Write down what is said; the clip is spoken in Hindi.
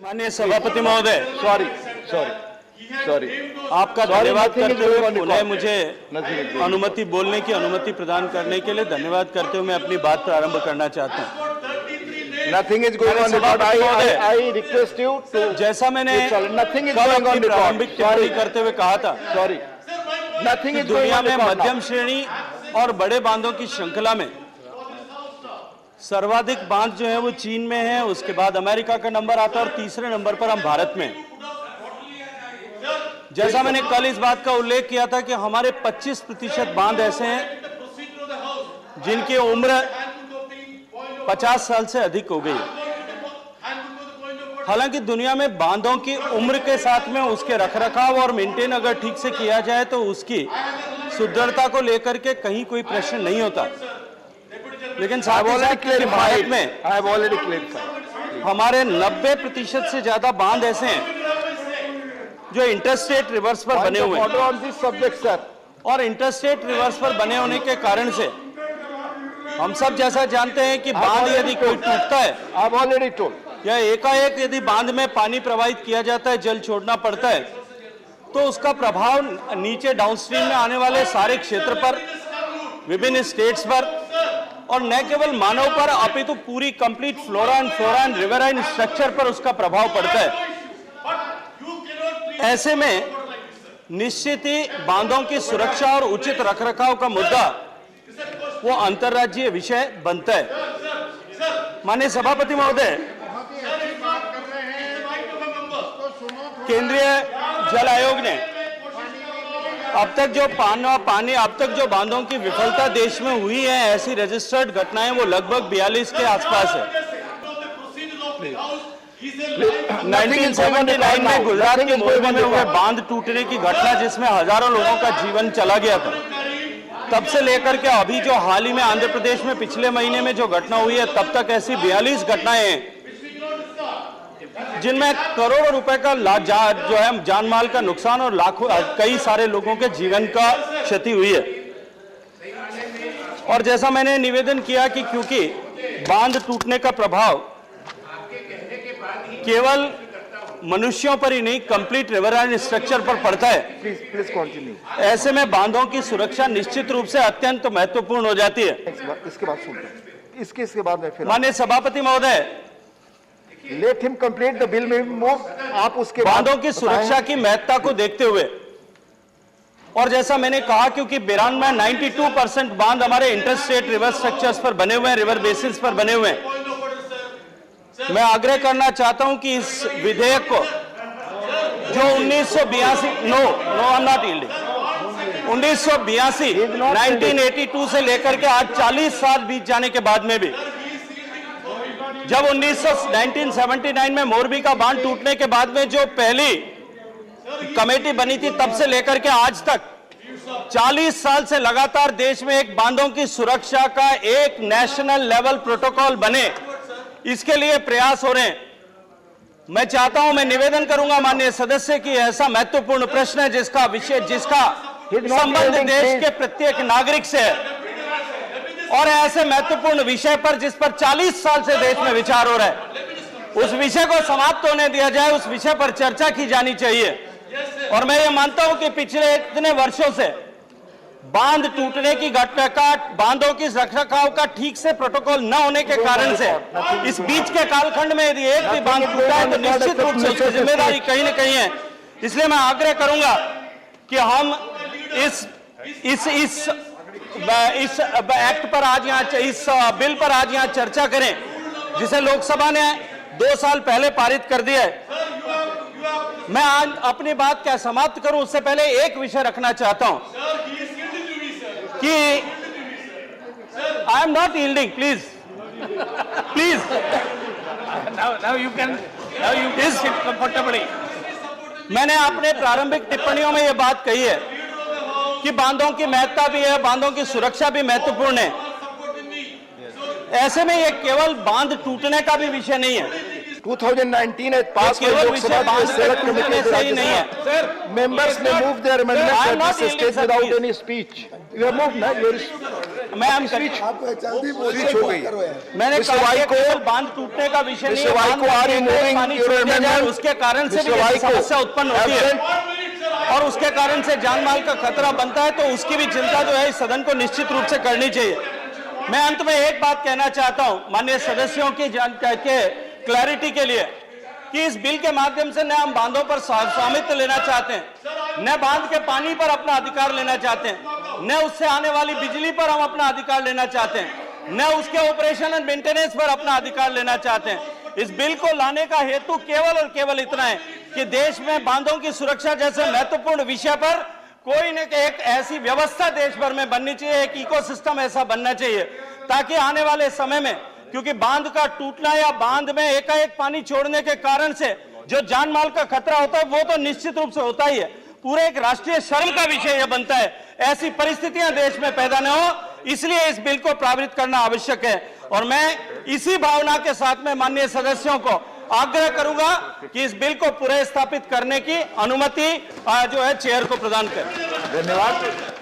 माननीय सभापति महोदय, सॉरी आपका धन्यवाद करते हुए पुनः मुझे अनुमति बोलने की अनुमति प्रदान करने के लिए धन्यवाद करते हुए मैं अपनी बात प्रारंभ करना चाहता हूं। Nothing is going on record. I request you to. जैसा मैंने Nothing is going on record. प्रारंभिक टिप्पणी करते हुए कहा था, Sorry. Nothing is going दुनिया on में record मध्यम now. श्रेणी और बड़े बांधों की श्रृंखला में सर्वाधिक बांध जो है वो चीन में है, उसके बाद अमेरिका का नंबर आता है और तीसरे नंबर पर हम भारत में। जैसा मैंने कल इस बात का उल्लेख किया था कि हमारे 25% बांध ऐसे हैं जिनकी उम्र 50 साल से अधिक हो गई। हालांकि दुनिया में बांधों की उम्र के साथ में उसके रखरखाव और मेंटेन अगर ठीक से किया जाए तो उसकी सुदृढ़ता को लेकर के कहीं कोई प्रश्न नहीं होता। लेकिन साथ ही साथ भारत में हमारे 90% से ज्यादा बांध ऐसे हैं जो इंटरस्टेट रिवर्स पर बने हुए हैं और इंटरस्टेट रिवर्स पर बने होने के कारण से हम सब जैसा जानते हैं कि बांध यदि कोई टूटता है या एकाएक यदि बांध में पानी प्रवाहित किया जाता है, जल छोड़ना पड़ता है, तो उसका प्रभाव नीचे डाउनस्ट्रीम में आने वाले सारे क्षेत्र पर, विभिन्न स्टेट्स पर और न केवल मानव पर अपितु पूरी complete flora and riverine structure पर उसका प्रभाव पड़ता है। ऐसे में निश्चित ही बांधों की सुरक्षा और उचित रखरखाव का मुद्दा वो अंतर्राज्यीय विषय बनता है। माननीय सभापति महोदय, केंद्रीय जल आयोग ने अब तक जो बांधों की विफलता देश में हुई है, ऐसी रजिस्टर्ड घटनाएं वो लगभग 42 के आसपास है। 1979 में गुजरात के मोरबी में हुए बांध टूटने की घटना जिसमें हजारों लोगों का जीवन चला गया था, तब से लेकर के अभी जो हाल ही में आंध्र प्रदेश में पिछले महीने में जो घटना हुई है, तब तक ऐसी 42 घटनाएं हैं जिनमें करोड़ों रुपए का जो है जान माल का नुकसान और लाखों कई सारे लोगों के जीवन का क्षति हुई है। और जैसा मैंने निवेदन किया कि क्योंकि बांध टूटने का प्रभाव केवल मनुष्यों पर ही नहीं, कंप्लीट रिवराइन स्ट्रक्चर पर पड़ता है। Please continue. ऐसे में बांधों की सुरक्षा निश्चित रूप से अत्यंत महत्वपूर्ण हो जाती है। इसके बाद सुनते हैं, इसके बाद में फिर माननीय सभापति महोदय, let him complete the bill में मूव। आप उसके बांधों की सुरक्षा की महत्ता को देखते हुए और जैसा मैंने कहा, क्योंकि 92% बांध हमारे इंटरस्टेट रिवर स्ट्रक्चर्स पर बने हुए हैं, रिवर बेसिन्स पर बने हुए हैं, मैं आग्रह करना चाहता हूं कि इस विधेयक को जो 1982 से लेकर के आज 40 साल बीत जाने के बाद में भी, जब 1979 में मोरबी का बांध टूटने के बाद में जो पहली कमेटी बनी थी, तब से लेकर के आज तक 40 साल से लगातार देश में एक बांधों की सुरक्षा का एक नेशनल लेवल प्रोटोकॉल बने, इसके लिए प्रयास हो रहे हैं। मैं चाहता हूं, मैं निवेदन करूंगा माननीय सदस्य की ऐसा महत्वपूर्ण प्रश्न है जिसका संबंध देश के प्रत्येक नागरिक से है और ऐसे महत्वपूर्ण विषय पर जिस पर 40 साल से देश में विचार हो रहा है, उस विषय को समाप्त होने दिया जाए, उस विषय पर चर्चा की जानी चाहिए। और मैं ये मानता हूं कि पिछले इतने वर्षों से बांध टूटने की घटना का, बांधों की रखरखाव का ठीक से प्रोटोकॉल न होने के कारण से इस बीच के कालखंड में यदि एक भी बांध टूटा है तो निश्चित रूप से उसकी जिम्मेदारी कहीं न कहीं है। इसलिए मैं आग्रह करूंगा कि हम इस एक्ट पर आज यहाँ, इस बिल पर आज यहाँ चर्चा करें, जिसे लोकसभा ने 2 साल पहले पारित कर दिया है। मैं आज अपनी बात क्या समाप्त करूं उससे पहले एक विषय रखना चाहता हूं कि I am not yielding, please now you can sit comfortably. मैंने अपने प्रारंभिक टिप्पणियों में यह बात कही है कि बांधों की महत्ता भी है, बांधों की सुरक्षा भी महत्वपूर्ण है। ऐसे में यह केवल बांध टूटने का भी विषय नहीं है। 2019 has passed by Lok Sabha Select Committee of the Rajya Sabha. Sir, members may move their amendments at this stage without any speech. You have moved, no? मैं हम स्विच हो गई। मैंने Mr. कहा कि Vaiko, केवल बांध टूटने का विषय नहीं है, Mr. Vaiko, बांध में are you एक moving पानी your छोड़ दिया जाए, amendment? उसके कारण से भी Mr. ये Vaiko, समस्या उत्पन्न होती है और उसके कारण से जान माल का खतरा बनता है, तो उसकी भी चिंता जो है इस सदन को निश्चित रूप से करनी चाहिए। मैं अंत में एक बात कहना चाहता हूं माननीय सदस्यों की जानकारी के क्लैरिटी के लिए कि इस बिल के माध्यम से न हम बांधों पर स्वामित्व लेना चाहते हैं, न बांध के पानी पर अपना अधिकार लेना चाहते हैं, न उससे आने वाली बिजली पर हम अपना अधिकार लेना चाहते हैं, न उसके ऑपरेशन एंड मेंटेनेंस पर अपना अधिकार लेना चाहते हैं। इस बिल को लाने का हेतु केवल और केवल इतना है कि देश में बांधों की सुरक्षा जैसे महत्वपूर्ण विषय पर कोई न एक ऐसी व्यवस्था देश भर में बननी चाहिए, एक इकोसिस्टम ऐसा बनना चाहिए ताकि आने वाले समय में, क्योंकि बांध का टूटना या बांध में एकाएक पानी छोड़ने के कारण से जो जान माल का खतरा होता है वो तो निश्चित रूप से होता ही है, पूरे एक राष्ट्रीय शर्म का विषय यह बनता है। ऐसी परिस्थितियां देश में पैदा न हो, इसलिए इस बिल को पारित करना आवश्यक है। और मैं इसी भावना के साथ में माननीय सदस्यों को आग्रह करूंगा कि इस बिल को पुनः स्थापित करने की अनुमति जो है चेयर को प्रदान करें। धन्यवाद।